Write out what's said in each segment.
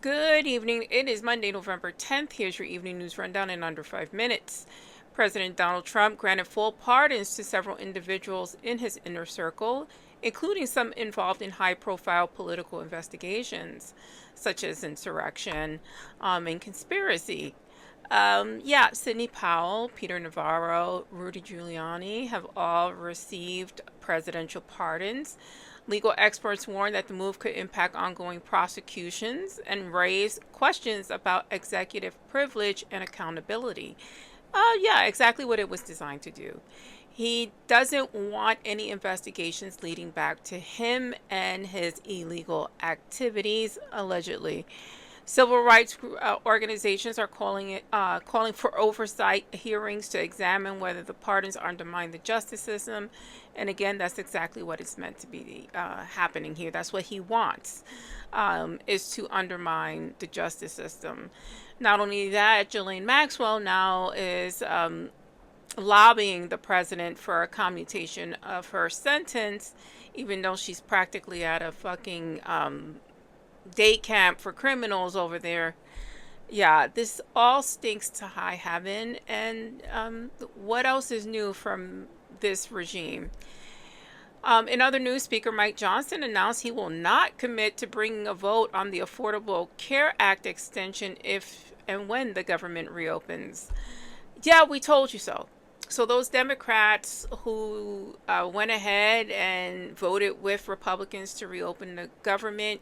Good evening. It is Monday, November 10th. Here's your evening news rundown in under 5 minutes. President Donald Trump granted full pardons to several individuals in his inner circle, including some involved in high profile political investigations, such as insurrection and conspiracy. Sidney Powell, Peter Navarro, Rudy Giuliani have all received presidential pardons. Legal experts warn that the move could impact ongoing prosecutions and raise questions about executive privilege and accountability. Exactly what it was designed to do. He doesn't want any investigations leading back to him and his illegal activities, allegedly. Civil rights organizations are calling for oversight hearings to examine whether the pardons undermine the justice system. And again, that's exactly what it's meant to be happening here. That's what he wants, is to undermine the justice system. Not only that, Ghislaine Maxwell now is lobbying the president for a commutation of her sentence, even though she's practically at a fucking day camp for criminals over there. Yeah, this all stinks to high heaven. And what else is new from this regime? In other news, Speaker Mike Johnson announced he will not commit to bringing a vote on the Affordable Care Act extension if and when the government reopens. Yeah, we told you so. So those Democrats who went ahead and voted with Republicans to reopen the government,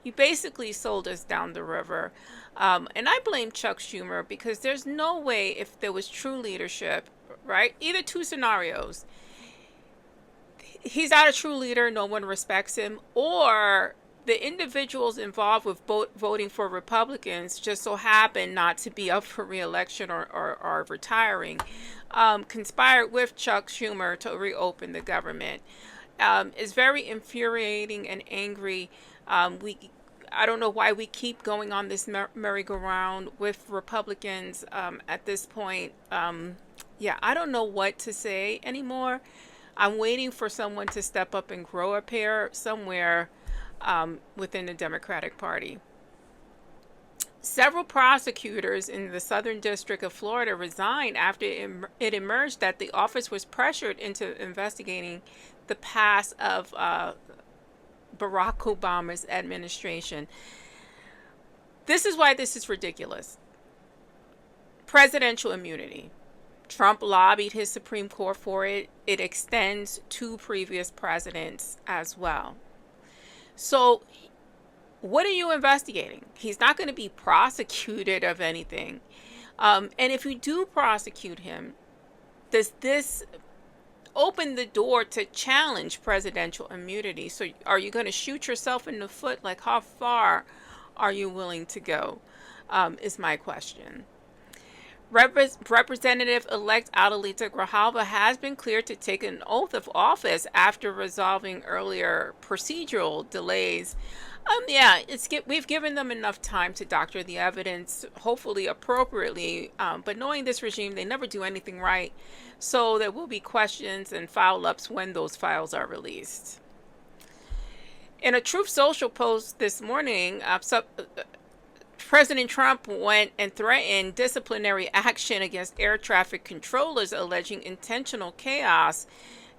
you basically sold us down the river. And I blame Chuck Schumer because there's no way, if there was true leadership, right? Either two scenarios. He's not a true leader, no one respects him, or the individuals involved with voting for Republicans just so happen not to be up for re-election or retiring, conspired with Chuck Schumer to reopen the government. It's very infuriating and angry. I don't know why we keep going on this merry-go-round with Republicans at this point. I don't know what to say anymore. I'm waiting for someone to step up and grow a pair somewhere within the Democratic Party. Several prosecutors in the Southern District of Florida resigned after it emerged that the office was pressured into investigating the past of Barack Obama's administration. This is why this is ridiculous. Presidential immunity. Trump lobbied his Supreme Court for it. It extends to previous presidents as well. So, what are you investigating? He's not going to be prosecuted of anything. And if you do prosecute him, does this open the door to challenge presidential immunity? So, are you going to shoot yourself in the foot? Like, how far are you willing to go? Is my question. Representative-elect Adelita Grajalva has been cleared to take an oath of office after resolving earlier procedural delays. We've given them enough time to doctor the evidence, hopefully appropriately. But knowing this regime, they never do anything right. So there will be questions and foul-ups when those files are released. In a Truth Social post this morning, President Trump went and threatened disciplinary action against air traffic controllers alleging intentional chaos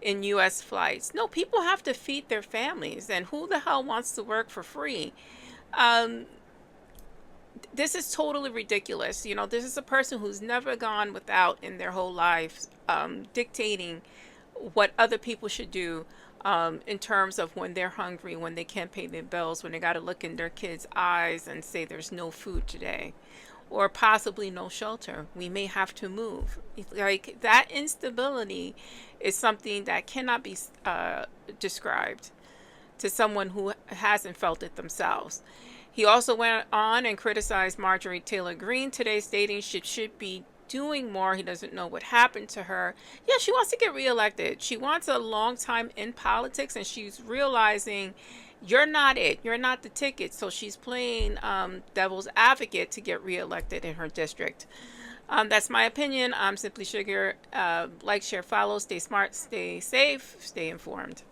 in U.S. flights. No, people have to feed their families, and who the hell wants to work for free? This is totally ridiculous. This is a person who's never gone without in their whole lives, dictating what other people should do. In terms of when they're hungry, when they can't pay their bills, when they got to look in their kids' eyes and say there's no food today, or possibly no shelter. We may have to move. Like, that instability is something that cannot be described to someone who hasn't felt it themselves. He also went on and criticized Marjorie Taylor Greene today, stating she should be doing more. He doesn't know what happened to her. Yeah, she wants to get reelected. She wants a long time in politics, and she's realizing you're not it. You're not the ticket. So she's playing devil's advocate to get reelected in her district. That's my opinion. I'm Simply Sugar. Like, share, follow. Stay smart, stay safe, stay informed.